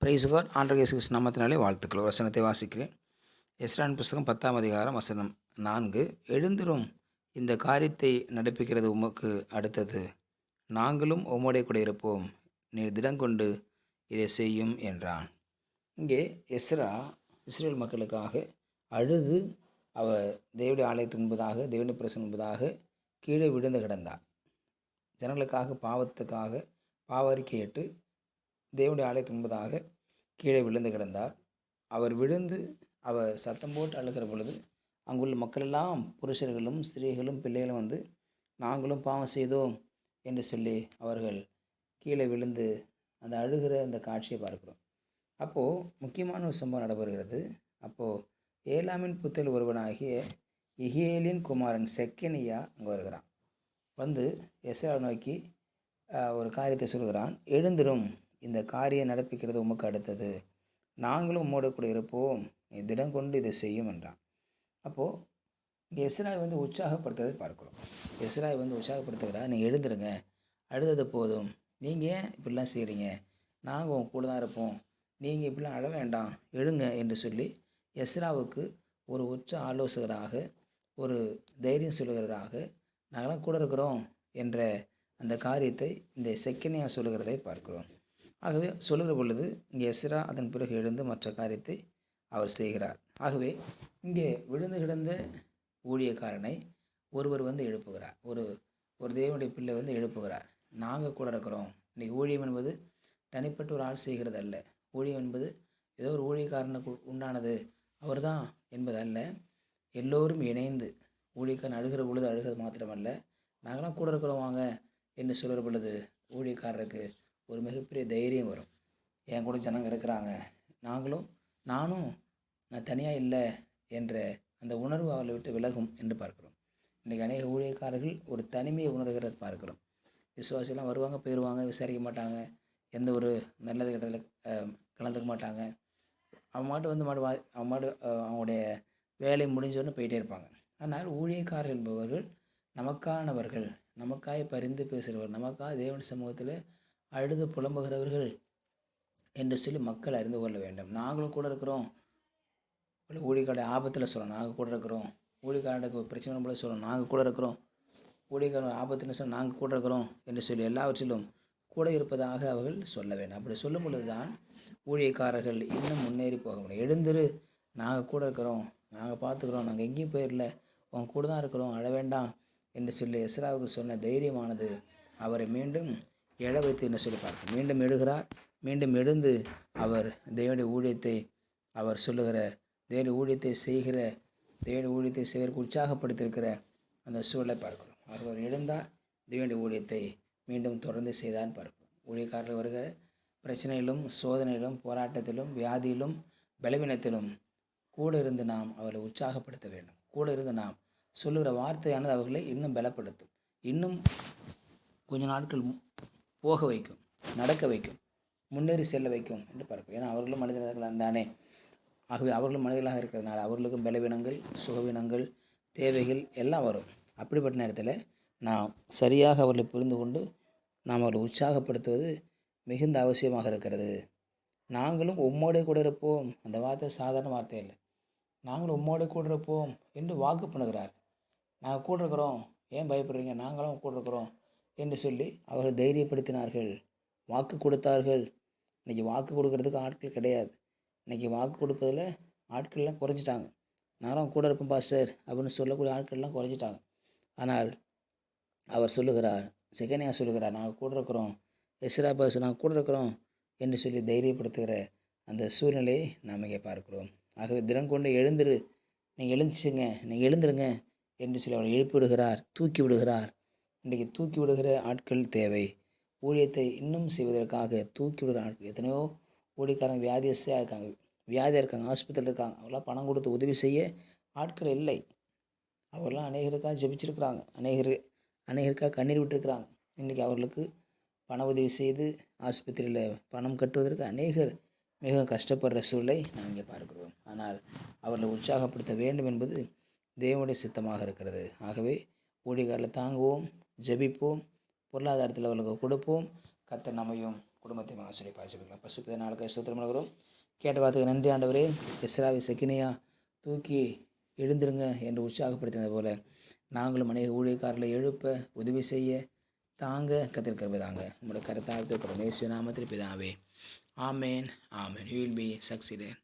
Price God ஆண்டவர் இயேசு கிறிஸ்து நாமத்தினாலே வாழ்த்துக்கள். வசனத்தை வாசிக்கிறேன். எஸ்ரான் புஸ்தகம் 10ஆம் அதிகாரம் வசனம் 4. எழுந்திரும், இந்த காரியத்தை நடப்பிக்கிறது உமக்கு அடுத்தது. நாங்களும் உம்மோடே கூட இருப்போம். நீர் திடங்கொண்டு இதை செய்யும் என்றான். இங்கே எஸ்ரா இஸ்ரேல் மக்களுக்காக அழுது அவர் தேவனுடைய ஆலயத்துக்கு முன்பதாக, தேவனுடைய பிரசனம் முன்பதாக கீழே விழுந்து கிடந்தார். ஜனங்களுக்காக பாவத்துக்காக பாவறிக்கையிட்டு தேவனுடைய ஆலயத்துக்கு முன்பதாக கீழே விழுந்து கிடந்தார். அவர் விழுந்து அவர் சத்தம் போட்டு அழுகிற பொழுது அங்குள்ள மக்களெல்லாம் புருஷர்களும் ஸ்திரீகளும் பிள்ளைகளும் வந்து நாங்களும் பாவம் செய்தோம் என்று சொல்லி அவர்கள் கீழே விழுந்து அந்த அழுகிற அந்த காட்சியை பார்க்கிறோம். அப்போது முக்கியமான ஒரு சம்பவம் நடைபெறுகிறது. அப்போது ஏலாமின் புத்தரில் ஒருவனாகிய இஹியேலின் குமாரன் செக்கனியா அங்கே வருகிறான். வந்து எஸ்ரா நோக்கி ஒரு காரியத்தை சொல்கிறான். எழுந்திரும், இந்த காரியம் நடப்பிக்கிறது உமக்கு அடுத்தது. நாங்களும் உம்மோடு கூட இருப்போம். நீ திடம் கொண்டு இதை செய்யும் என்றான். அப்போது இங்கே எஸ்ராயை வந்து உற்சாகப்படுத்துறதை பார்க்குறோம். எஸ்ராயை வந்து உற்சாகப்படுத்துகிறா, நீங்கள் எழுந்துருங்க, அழுதது போதும், நீங்கள் ஏன் இப்படிலாம் செய்கிறீங்க, நாங்கள் உன் கூட தான் இருப்போம், நீங்கள் இப்படிலாம் அழ வேண்டாம், எழுங்க என்று சொல்லி எஸ்ராவுக்கு ஒரு உச்ச ஆலோசகராக, ஒரு தைரியம் சொல்லுகிறவராக, நாங்களாம் கூட இருக்கிறோம் என்ற அந்த காரியத்தை இந்த செக்கனியா சொல்லுகிறதை பார்க்கிறோம். ஆகவே சொல்லுகிற பொழுது இங்கே எஸ்ரா அதன் பிறகு எழுந்து மற்ற காரியத்தை அவர் செய்கிறார். ஆகவே இங்கே விழுந்து கிடந்த ஊழியக்காரனை ஒருவர் வந்து எழுப்புகிறார். ஒரு தேவனுடைய பிள்ளை வந்து எழுப்புகிறார். நாங்கள் கூட இருக்கிறோம். இன்றைக்கி ஊழியம் என்பது தனிப்பட்ட ஒரு ஆள் செய்கிறது அல்ல. ஊழியம் என்பது ஏதோ ஒரு ஊழியக்காரனுக்கு உண்டானது, அவர் தான் என்பது அல்ல. எல்லோரும் இணைந்து ஊழியக்காரன் அழுகிற பொழுது அழுகிறது மாத்திரமல்ல, நாங்களாம் கூட இருக்கிறோம் வாங்க என்று சொல்கிற பொழுது ஊழியக்காரருக்கு ஒரு மிகப்பெரிய தைரியம் வரும். என் கூட ஜனங்க இருக்கிறாங்க, நானும் நான் தனியாக இல்லை என்ற அந்த உணர்வு அவளை விட்டு விலகும் என்று பார்க்கிறோம். இன்றைக்கி அநேக ஊழியக்காரர்கள் ஒரு தனிமையை உணர்கிறத பார்க்கிறோம். விசுவாசியெல்லாம் வருவாங்க, போயிடுவாங்க, விசாரிக்க மாட்டாங்க, எந்த ஒரு நல்லது கெட்டதில் கலந்துக்க மாட்டாங்க. அவன் மாட்டு அவங்களுடைய வேலை முடிஞ்சோன்னு போயிட்டே இருப்பாங்க. ஆனால் ஊழியக்காரர்கள் என்பவர்கள் நமக்கானவர்கள், நமக்காக பரிந்து பேசுகிறவர்கள், நமக்காக தேவன் சமூகத்தில் அழுது புலம்புகிறவர்கள் என்று சொல்லி மக்கள் அறிந்து கொள்ள வேண்டும். நாங்களும் கூட இருக்கிறோம். ஊழியக்காரடைய ஆபத்தில் சொல்லணும், நாங்கள் கூட இருக்கிறோம். ஊழியக்காரனுக்கு பிரச்சனை போல சொல்லணும், நாங்கள் கூட இருக்கிறோம். ஊழியக்காரன் ஆபத்துன்னு சொல்ல நாங்கள் கூட இருக்கிறோம் என்று சொல்லி எல்லாவற்றிலும் கூட இருப்பதாக அவர்கள் சொல்ல வேண்டும். அப்படி சொல்லும் பொழுது தான் ஊழியக்காரர்கள் இன்னும் முன்னேறி போக முடியும். எழுந்திரு, நாங்கள் கூட இருக்கிறோம், நாங்கள் பார்த்துக்கிறோம், நாங்கள் எங்கேயும் போயிடல, உன் கூட தான் இருக்கிறோம், அழ வேண்டாம் என்று சொல்லி எஸ்ராவுக்கு சொன்ன தைரியமானது அவரை மீண்டும் எழ வைத்து என்ன சொல்லி பார்க்க மீண்டும் எழுகிறார். மீண்டும் எழுந்து அவர் தேவனுடைய ஊழியத்தை அவர் சொல்லுகிற தேவனுடைய ஊழியத்தை செய்கிறதுக்கு உற்சாகப்படுத்தியிருக்கிற அந்த சூழலை பார்க்கிறோம். அவர் எழுந்தார், தேவனுடைய ஊழியத்தை மீண்டும் தொடர்ந்து செய்தான்னு பார்க்கிறோம். ஊழியக்காரர்கள் வருகிற பிரச்சனையிலும் சோதனையிலும் போராட்டத்திலும் வியாதியிலும் பலவீனத்திலும் கூட இருந்து நாம் அவர்களை உற்சாகப்படுத்த வேண்டும். கூட இருந்து நாம் சொல்லுகிற வார்த்தையானது அவர்களை இன்னும் பலப்படுத்தும், இன்னும் கொஞ்ச நாட்கள் போக வைக்கும், நடக்க வைக்கும், முன்னேறி செல்ல வைக்கும் என்று பார்க்கும். ஏன்னா அவர்களும் மனிதர்கள் தானே. ஆகவே அவர்களும் மனிதர்களாக இருக்கிறதுனால அவர்களுக்கும் பலவீனங்கள், சுகவீனங்கள், தேவைகள் எல்லாம் வரும். அப்படிப்பட்ட நேரத்தில் நாம் சரியாக அவர்களை புரிந்து கொண்டு நாம் அவர்களை உற்சாகப்படுத்துவது மிகுந்த அவசியமாக இருக்கிறது. நாங்களும் உம்மோடே கூட இருப்போம். அந்த வார்த்தை சாதாரண வார்த்தை இல்லை. நாங்களும் உம்மோடே கூட இருப்போம் என்று வாக்கு பண்ணுகிறார். நாங்கள் கூட இருக்கிறோம், ஏன் பயப்படுறீங்க, நாங்களும் கூட இருக்கிறோம் என்று சொல்லி அவர்கள் தைரியப்படுத்தினார்கள், வாக்கு கொடுத்தார்கள். இன்றைக்கி வாக்கு கொடுக்கறதுக்கு ஆட்கள் கிடையாது. இன்றைக்கி வாக்கு கொடுப்பதில் ஆட்கள்லாம் குறைஞ்சிட்டாங்க. நானும் கூட இருப்பேன் பாஸ்டர் அப்படின்னு சொல்லக்கூடிய ஆட்கள்லாம் குறைஞ்சிட்டாங்க. ஆனால் அவர் சொல்லுகிறார், செகனியா சொல்லுகிறார், நாங்கள் கூட இருக்கிறோம், எஸ்ரா பாஸ் நாங்கள் கூட இருக்கிறோம் என்று சொல்லி தைரியப்படுத்துகிற அந்த சூழ்நிலையை நாம் இங்கே பார்க்கிறோம். ஆகவே தினம் கொண்டு எழுந்துரு, நீங்கள் எழுந்துருங்க என்று சொல்லி அவர் எழுப்பி விடுகிறார், தூக்கி விடுகிறார். இன்றைக்கி தூக்கி விடுகிற ஆட்கள் தேவை. ஊழியத்தை இன்னும் செய்வதற்காக தூக்கி விடுகிற ஆட்கள் எத்தனையோ ஊழியக்காரங்க வியாதியாக இருக்காங்க, ஆஸ்பத்திரியில் இருக்காங்க. அவங்களாம் பணம் கொடுத்து உதவி செய்ய ஆட்கள் இல்லை. அவர்களாம் அநேகருக்காக ஜெபிச்சிருக்கிறாங்க, அநேகருக்காக கண்ணீர் விட்டுருக்கிறாங்க. இன்றைக்கி அவர்களுக்கு பண உதவி செய்து ஆஸ்பத்திரியில் பணம் கட்டுவதற்கு அநேகர் மிகவும் கஷ்டப்படுற சூழலை நாம் இங்கே பார்க்கிறோம். ஆனால் அவர்களை உற்சாகப்படுத்த வேண்டும் என்பது தேவனுடைய சித்தமாக இருக்கிறது. ஆகவே ஊழியக்காரர்களை தாங்குவோம், ஜெபிப்போம், பொருளாதாரத்தில் அவர்களுக்கு கொடுப்போம். கர்த்தர் நம்மையும் குடும்பத்தையும் ஆசிரியை பாய்ச்சிக்கலாம். பசுப்பித நாளுக்கு ஸ்தோத்திரம். கேட்ட வார்த்தைக்கு நன்றி ஆண்டவரே. எஸ்ராவை செக்கினியா தூக்கி எழுந்திருங்க என்று உற்சாகப்படுத்தினது போல நாங்களும் அநேக ஊழியக்காரர்களை எழுப்ப உதவி செய்ய தாங்க கத்திருக்கிறதாங்க உங்களுடைய கருத்தாழ்த்தப்படும் இயேசு நாமத்தில் பிதாவே. ஆமேன் ஆமேன். You will be succeeded.